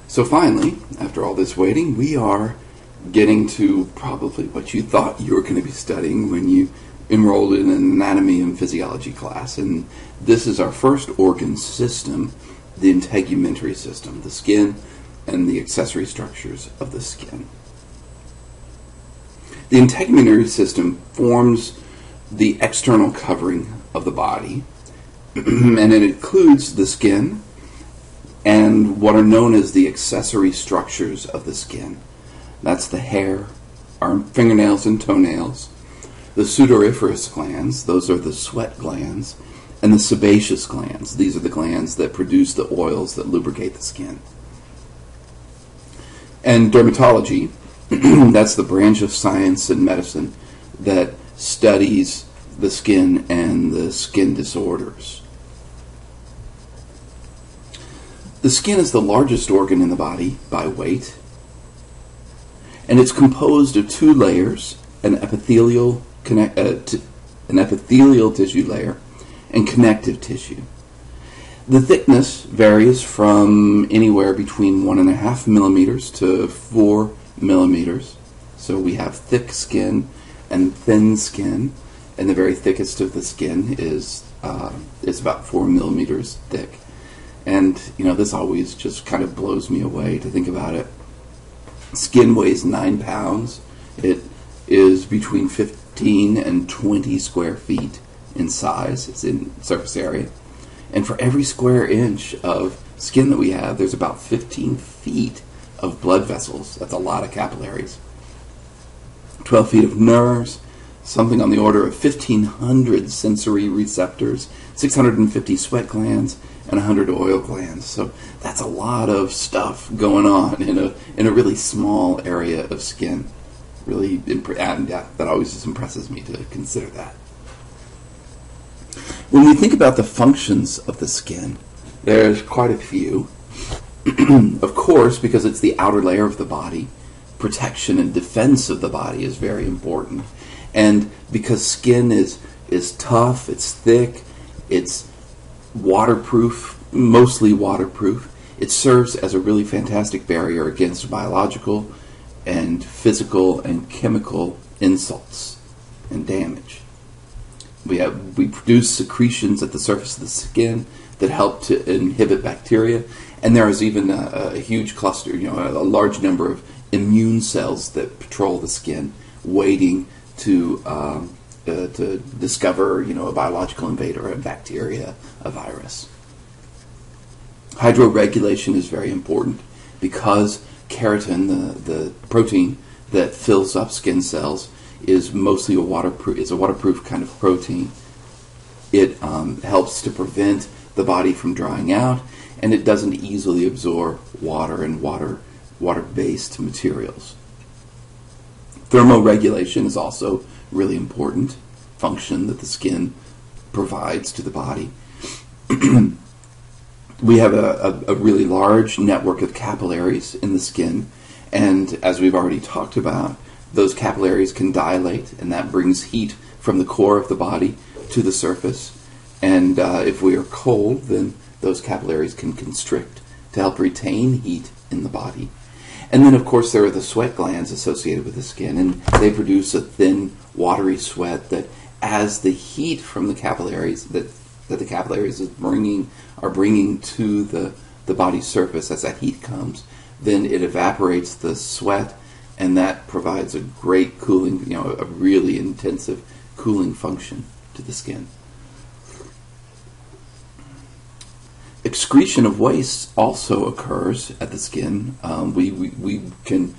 So finally, after all this waiting, we are getting to probably what you thought you were going to be studying when you enrolled in an anatomy and physiology class. And this is our first organ system, the integumentary system, the skin and the accessory structures of the skin. The integumentary system forms the external covering of the body, and it includes the skin and what are known as the accessory structures of the skin. That's the hair, our fingernails and toenails, the sudoriferous glands, those are the sweat glands, and the sebaceous glands. These are the glands that produce the oils that lubricate the skin. And dermatology, that's the branch of science and medicine that studies the skin and the skin disorders. The skin is the largest organ in the body by weight, and it's composed of two layers, an epithelial tissue layer and connective tissue. The thickness varies from anywhere between 1.5 millimeters to 4 millimeters. So we have thick skin and thin skin, and the very thickest of the skin is about 4 millimeters thick. And, this always just kind of blows me away to think about it. Skin weighs 9 pounds. It is between 15 and 20 square feet in size. It's in surface area. And for every square inch of skin that we have, there's about 15 feet of blood vessels. That's a lot of capillaries. 12 feet of nerves, something on the order of 1,500 sensory receptors, 650 sweat glands, and 100 oil glands. So that's a lot of stuff going on in a really small area of skin. Really, that always just impresses me to consider that. When we think about the functions of the skin, there's quite a few. Of course, because it's the outer layer of the body, protection and defense of the body is very important. And because skin is tough, it's thick, it's waterproof, mostly waterproof, it serves as a really fantastic barrier against biological and physical and chemical insults and damage. We produce secretions at the surface of the skin that help to inhibit bacteria, and there is even a huge cluster, a large number of immune cells that patrol the skin, waiting to discover, a biological invader, a bacteria, a virus. Hydroregulation is very important because keratin, the protein that fills up skin cells, is mostly a waterproof kind of protein. It helps to prevent the body from drying out, and it doesn't easily absorb water and water-based materials. Thermoregulation is also really important function that the skin provides to the body. We have a really large network of capillaries in the skin, and as we've already talked about, those capillaries can dilate, and that brings heat from the core of the body to the surface. And if we are cold, then those capillaries can constrict to help retain heat in the body. And then, of course, there are the sweat glands associated with the skin, and they produce a thin, watery sweat that, as the heat from the capillaries that the capillaries are bringing to the body's surface, as that heat comes, then it evaporates the sweat, and that provides a great cooling, a really intensive cooling function to the skin. Excretion of waste also occurs at the skin. We can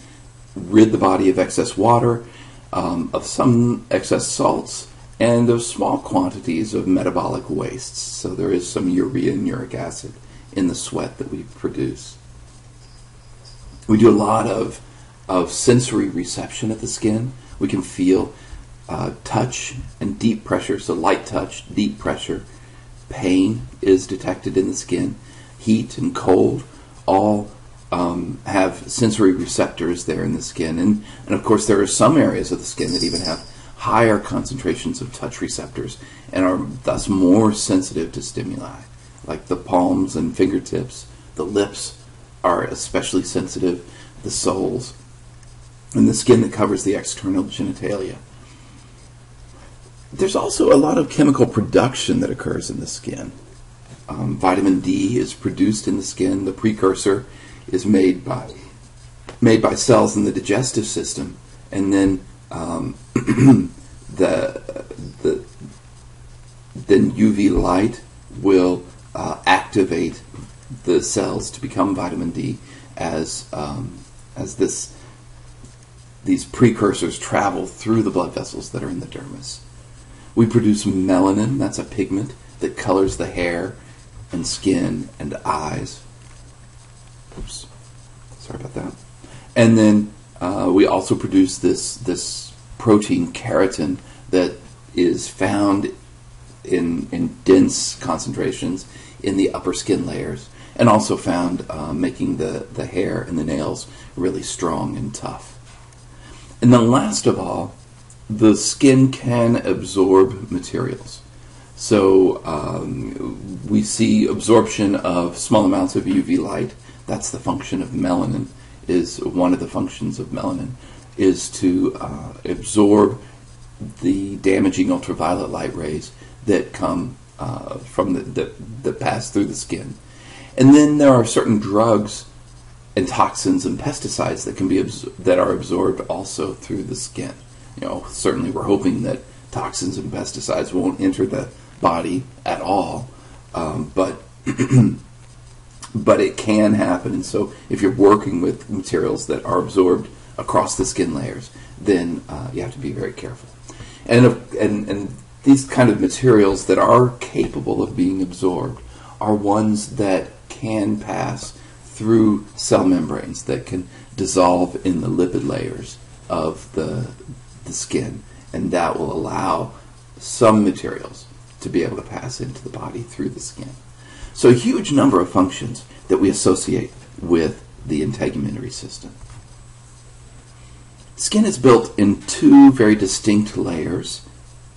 rid the body of excess water, of some excess salts, and of small quantities of metabolic wastes. So there is some urea and uric acid in the sweat that we produce. We do a lot of sensory reception at the skin. We can feel touch and deep pressure, so light touch, deep pressure. Pain is detected in the skin. Heat and cold all have sensory receptors there in the skin. And of course, there are some areas of the skin that even have higher concentrations of touch receptors and are thus more sensitive to stimuli, like the palms and fingertips. The lips are especially sensitive, the soles, and the skin that covers the external genitalia. There's also a lot of chemical production that occurs in the skin. Vitamin D is produced in the skin. The precursor is made by cells in the digestive system, and then then UV light will activate the cells to become vitamin D as these precursors travel through the blood vessels that are in the dermis. We produce melanin, that's a pigment that colors the hair and skin and eyes. Oops, sorry about that. And then we also produce this protein keratin that is found in dense concentrations in the upper skin layers, and also found making the hair and the nails really strong and tough. And then last of all, the skin can absorb materials. So we see absorption of small amounts of UV light. That's the function of melanin, is one of the functions of melanin, is to absorb the damaging ultraviolet light rays that come from that pass through the skin. And then there are certain drugs and toxins and pesticides that can be that are absorbed also through the skin. Certainly we're hoping that toxins and pesticides won't enter the body at all, but but it can happen. And so if you're working with materials that are absorbed across the skin layers, then you have to be very careful. And these kind of materials that are capable of being absorbed are ones that can pass through cell membranes, that can dissolve in the lipid layers of the skin, and that will allow some materials to be able to pass into the body through the skin. So a huge number of functions that we associate with the integumentary system. Skin is built in two very distinct layers.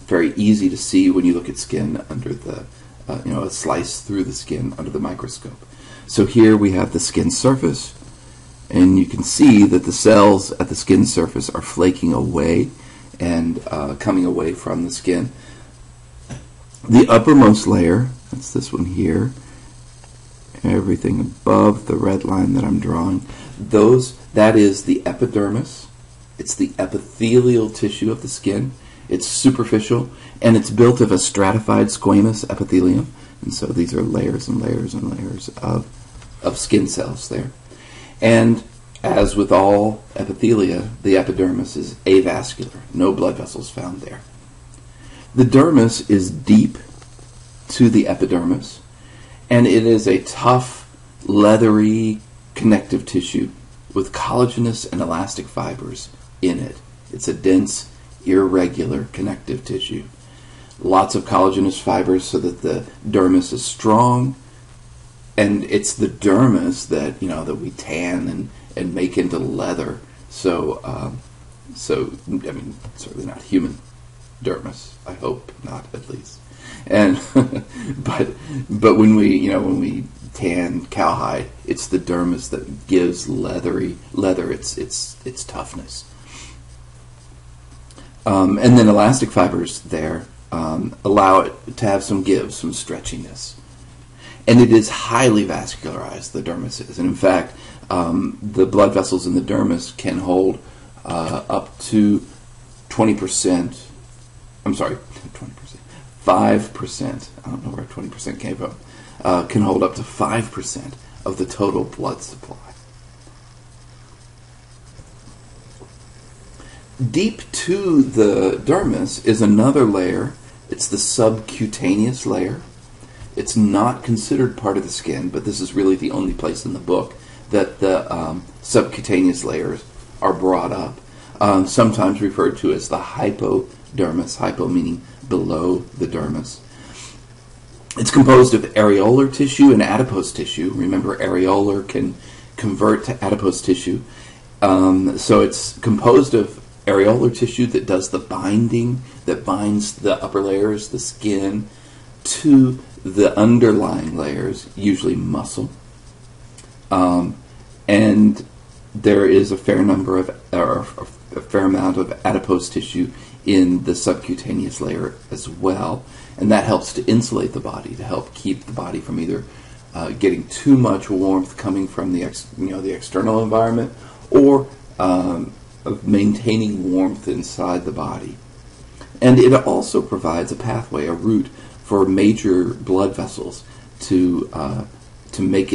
Very easy to see when you look at skin under the, a slice through the skin under the microscope. So here we have the skin surface, and you can see that the cells at the skin surface are flaking away and coming away from the skin. The uppermost layer, that's this one here, everything above the red line that I'm drawing, that is the epidermis. It's the epithelial tissue of the skin. It's superficial, and it's built of a stratified squamous epithelium. And so these are layers and layers and layers of skin cells there. And as with all epithelia, the epidermis is avascular. No blood vessels found there. The dermis is deep to the epidermis, and it is a tough, leathery connective tissue with collagenous and elastic fibers in it. It's a dense, irregular connective tissue. Lots of collagenous fibers so that the dermis is strong, and it's the dermis that that we tan and make into leather. So I mean, certainly not human dermis. I hope not, at least. And but when we tan cowhide, it's the dermis that gives leather its toughness. And then elastic fibers there allow it to have some give, some stretchiness. And it is highly vascularized, the dermis is. And in fact, the blood vessels in the dermis can hold up to 20%, I'm sorry, 20%, 5%, I don't know where 20% came from, can hold up to 5% of the total blood supply. Deep to the dermis is another layer. It's the subcutaneous layer. It's not considered part of the skin, but this is really the only place in the book that the subcutaneous layers are brought up. Sometimes referred to as the hypodermis, hypo meaning below the dermis. It's composed of areolar tissue and adipose tissue. Remember, areolar can convert to adipose tissue. So it's composed of areolar tissue that does the binding, that binds the upper layers, the skin, to the underlying layers, usually muscle. and there is a fair number of, or a fair amount of adipose tissue in the subcutaneous layer as well, and that helps to insulate the body, to help keep the body from either getting too much warmth coming from the the external environment, or of maintaining warmth inside the body. And it also provides a pathway, a route for major blood vessels to make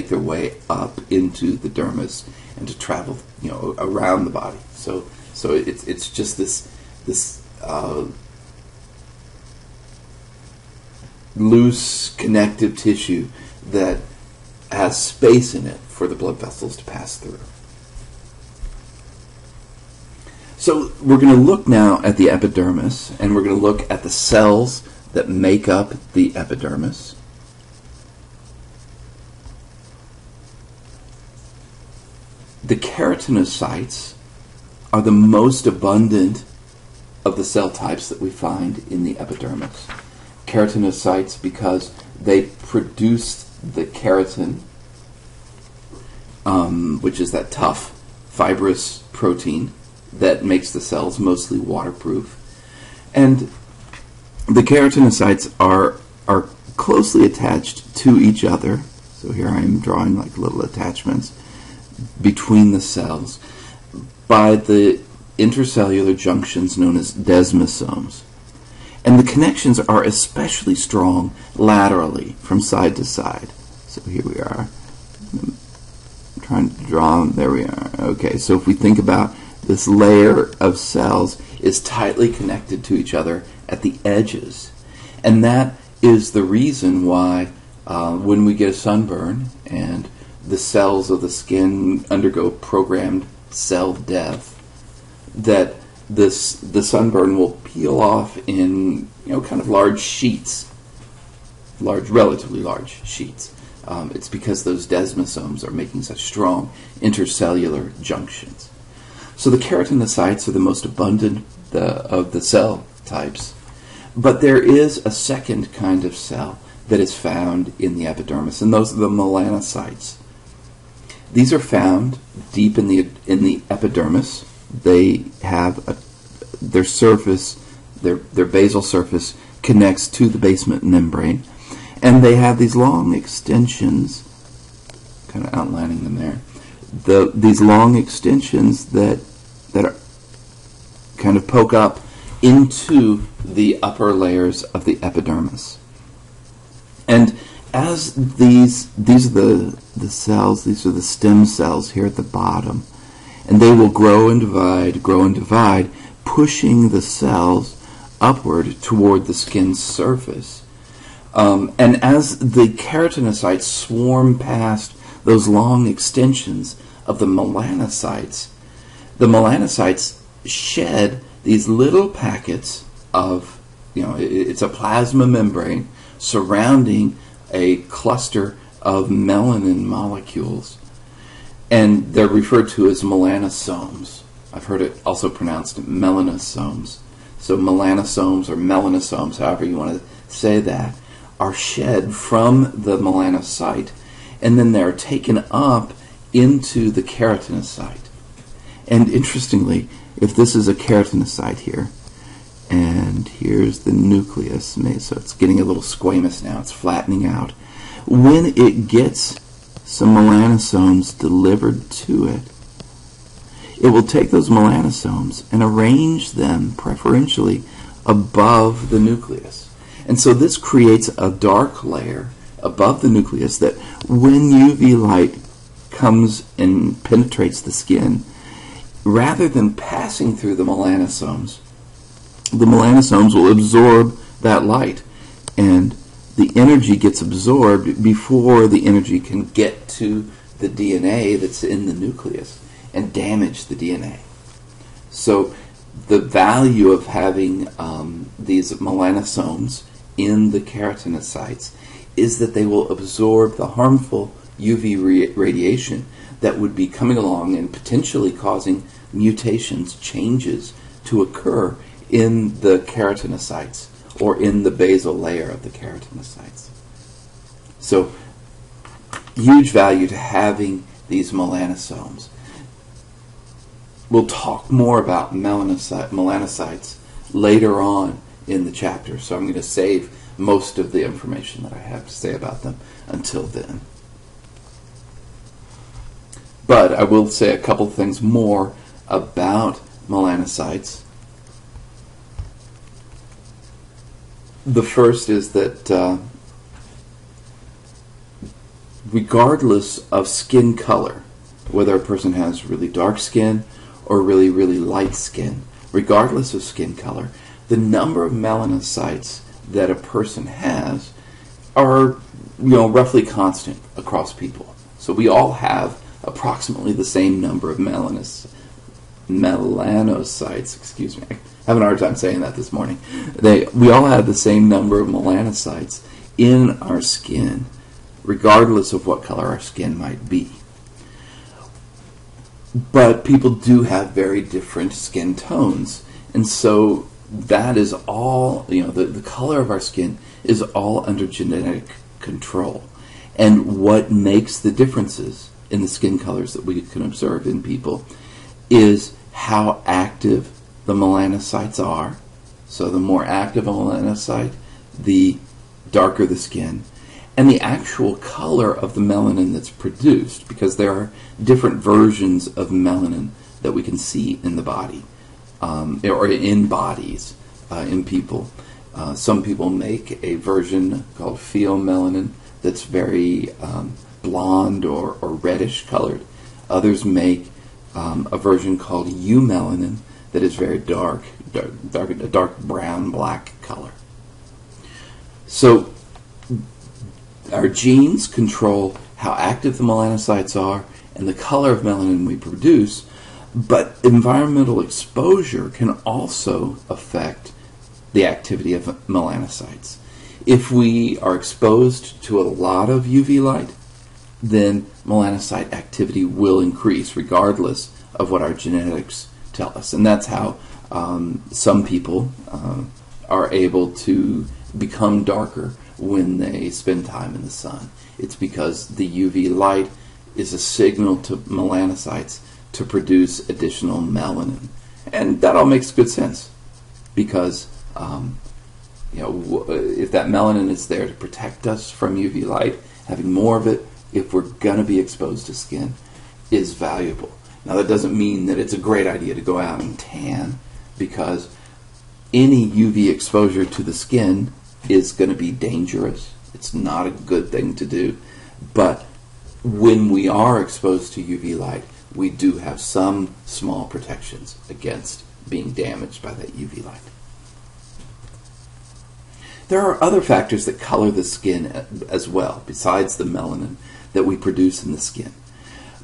their way up into the dermis and to travel around the body. So it's just this loose connective tissue that has space in it for the blood vessels to pass through. So we're going to look now at the epidermis, and we're going to look at the cells that make up the epidermis. The keratinocytes are the most abundant of the cell types that we find in the epidermis. Keratinocytes because they produce the keratin, which is that tough, fibrous protein that makes the cells mostly waterproof. And the keratinocytes are closely attached to each other. So here I am drawing like little attachments between the cells by the intercellular junctions known as desmosomes. And the connections are especially strong laterally from side to side. So here we are. I'm trying to draw them. There we are. Okay, so if we think about this layer of cells is tightly connected to each other at the edges. And that is the reason why when we get a sunburn and the cells of the skin undergo programmed cell death, that the sunburn will peel off in kind of large sheets, relatively large sheets. It's because those desmosomes are making such strong intercellular junctions. So the keratinocytes are the most abundant of the cell types, but there is a second kind of cell that is found in the epidermis, and those are the melanocytes. These are found deep in the epidermis. They have their surface, their basal surface connects to the basement membrane, and they have these long extensions, kind of outlining them there. These long extensions that are kind of poke up into the upper layers of the epidermis. And as these are the cells, these are the stem cells here at the bottom, and they will grow and divide, pushing the cells upward toward the skin's surface. And as the keratinocytes swarm past those long extensions of the melanocytes shed these little packets of, it's a plasma membrane surrounding a cluster of melanin molecules, and they're referred to as melanosomes. I've heard it also pronounced melanosomes. So melanosomes or melanosomes, however you want to say that, are shed from the melanocyte, and then they're taken up into the keratinocyte. And interestingly, if this is a keratinocyte here, and here's the nucleus, so it's getting a little squamous now, it's flattening out. When it gets some melanosomes delivered to it, it will take those melanosomes and arrange them preferentially above the nucleus. And so this creates a dark layer above the nucleus that when UV light comes and penetrates the skin, rather than passing through the melanosomes will absorb that light, and the energy gets absorbed before the energy can get to the DNA that's in the nucleus and damage the DNA. So the value of having these melanosomes in the keratinocytes is that they will absorb the harmful UV radiation that would be coming along and potentially causing mutations, changes to occur in the keratinocytes or in the basal layer of the keratinocytes. So huge value to having these melanosomes. We'll talk more about melanocytes later on in the chapter, so I'm going to save most of the information that I have to say about them until then. But I will say a couple things more about melanocytes. The first is that regardless of skin color, whether a person has really dark skin or really, really light skin, regardless of skin color, the number of melanocytes that a person has are, roughly constant across people. So we all have approximately the same number of melanocytes. Excuse me, I'm having a hard time saying that this morning. We all have the same number of melanocytes in our skin, regardless of what color our skin might be. But people do have very different skin tones, and so that is all, the color of our skin is all under genetic control. And what makes the differences in the skin colors that we can observe in people is how active the melanocytes are. So the more active a melanocyte, the darker the skin, and the actual color of the melanin that's produced, because there are different versions of melanin that we can see in the body, or in bodies, in people. Some people make a version called pheomelanin that's very blonde or reddish colored. Others make a version called eumelanin that is very dark, a dark brown, black color. So our genes control how active the melanocytes are and the color of melanin we produce, but environmental exposure can also affect the activity of melanocytes. If we are exposed to a lot of UV light, then melanocyte activity will increase regardless of what our genetics tell us. And that's how some people are able to become darker when they spend time in the sun. It's because the UV light is a signal to melanocytes to produce additional melanin. And that all makes good sense, because if that melanin is there to protect us from UV light, having more of it, if we're going to be exposed to skin, is valuable. Now, that doesn't mean that it's a great idea to go out and tan, because any UV exposure to the skin is going to be dangerous. It's not a good thing to do. But when we are exposed to UV light, we do have some small protections against being damaged by that UV light. There are other factors that color the skin as well, besides the melanin that we produce in the skin.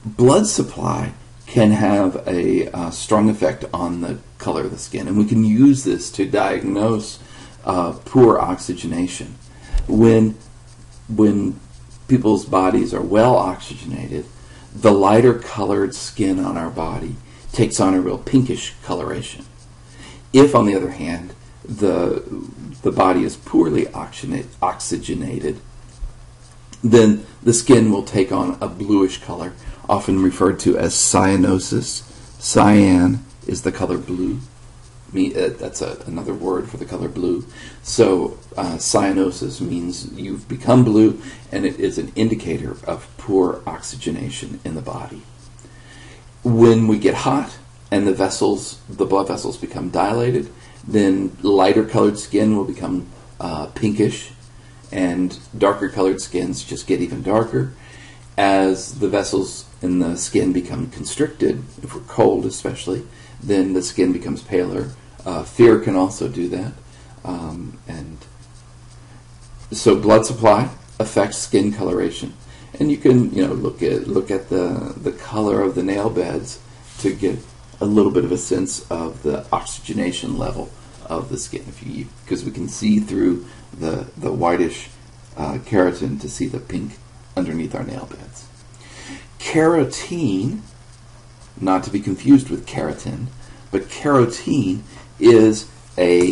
Blood supply can have a strong effect on the color of the skin, and we can use this to diagnose poor oxygenation. When people's bodies are well oxygenated, the lighter colored skin on our body takes on a real pinkish coloration. If, on the other hand, the body is poorly oxygenated, then the skin will take on a bluish color, often referred to as cyanosis. Cyan is the color blue. That's another word for the color blue. So cyanosis means you've become blue, and it is an indicator of poor oxygenation in the body. When we get hot and the blood vessels become dilated, then lighter colored skin will become pinkish, and darker colored skins just get even darker. As the vessels in the skin become constricted, if we're cold especially, then the skin becomes paler. Fear can also do that. And so blood supply affects skin coloration. And you can look at the color of the nail beds to get a little bit of a sense of the oxygenation level of the skin, because we can see through the whitish keratin to see the pink underneath our nail beds. Carotene, not to be confused with keratin, but carotene is a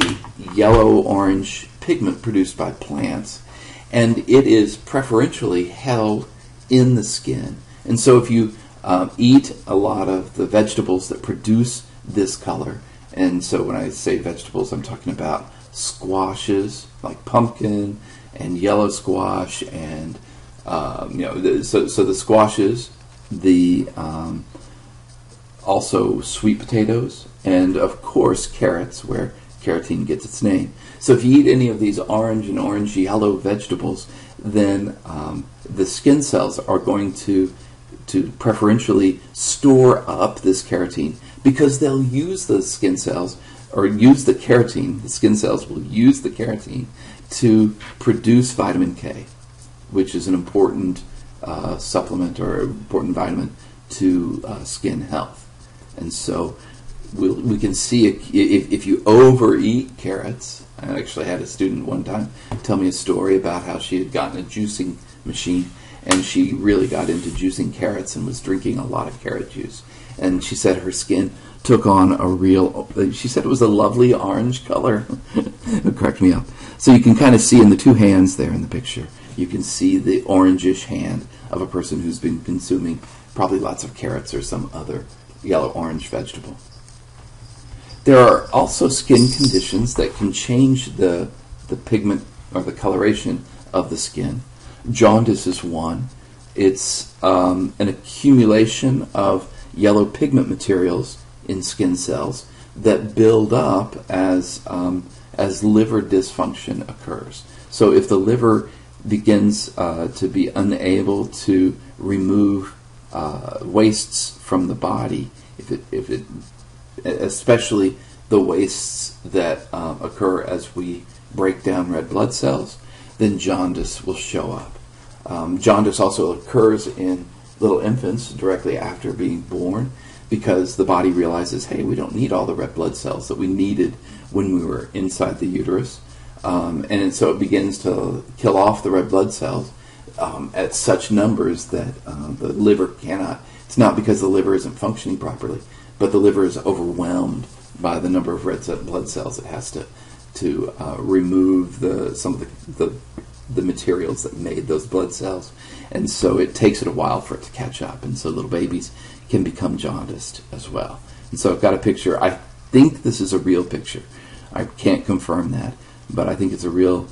yellow-orange pigment produced by plants, and it is preferentially held in the skin And so if you eat a lot of the vegetables that produce this color, and so when I say vegetables, I'm talking about squashes like pumpkin and yellow squash, and so the squashes, the also sweet potatoes, and of course carrots, where carotene gets its name. So if you eat any of these orange and orange yellow vegetables, then the skin cells are going to preferentially store up this carotene, because they'll use the skin cells, or use the carotene. The skin cells will use the carotene to produce vitamin K, which is an important supplement or important vitamin to skin health. And so we can see if you overeat carrots. I actually had a student one time tell me a story about how she had gotten a juicing machine, and she really got into juicing carrots and was drinking a lot of carrot juice. And she said her skin took on she said it was a lovely orange color. It cracked me up. So you can kind of see in the two hands there in the picture, you can see the orangish hand of a person who's been consuming probably lots of carrots or some other yellow-orange vegetable. There are also skin conditions that can change the pigment or the coloration of the skin. Jaundice is one. It's an accumulation of yellow pigment materials in skin cells that build up as liver dysfunction occurs. So if the liver begins to be unable to remove wastes from the body, if it especially the wastes that occur as we break down red blood cells, then jaundice will show up. Jaundice also occurs in little infants directly after being born, because the body realizes, hey, we don't need all the red blood cells that we needed when we were inside the uterus. And so it begins to kill off the red blood cells at such numbers that the liver cannot. It's not because the liver isn't functioning properly, but the liver is overwhelmed by the number of red blood cells it has to remove some of the materials that made those blood cells. And so it takes it a while for it to catch up. And so little babies can become jaundiced as well. And so I've got a picture. I think this is a real picture. I can't confirm that, but I think it's a real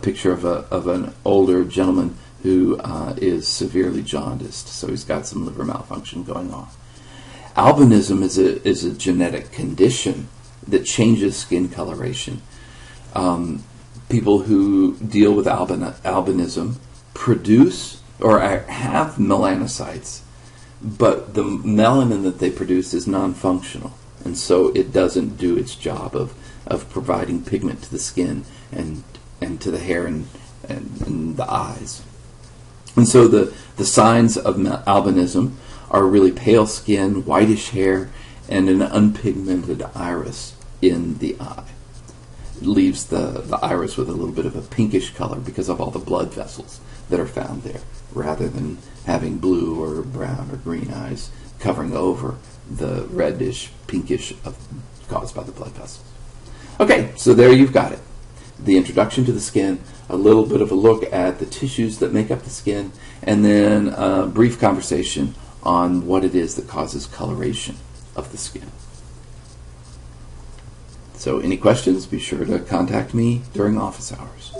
picture of an older gentleman who is severely jaundiced. So he's got some liver malfunction going on. Albinism is a genetic condition that changes skin coloration. People who deal with albinism produce or have melanocytes, but the melanin that they produce is non-functional, and so it doesn't do its job of providing pigment to the skin and to the hair and the eyes. And so the signs of albinism are really pale skin, whitish hair, and an unpigmented iris in the eye. It leaves the iris with a little bit of a pinkish color because of all the blood vessels that are found there, rather than having blue or brown or green eyes covering over the reddish, pinkish caused by the blood vessels. Okay, so there you've got it. The introduction to the skin, a little bit of a look at the tissues that make up the skin, and then a brief conversation on what it is that causes coloration of the skin. So any questions, be sure to contact me during office hours.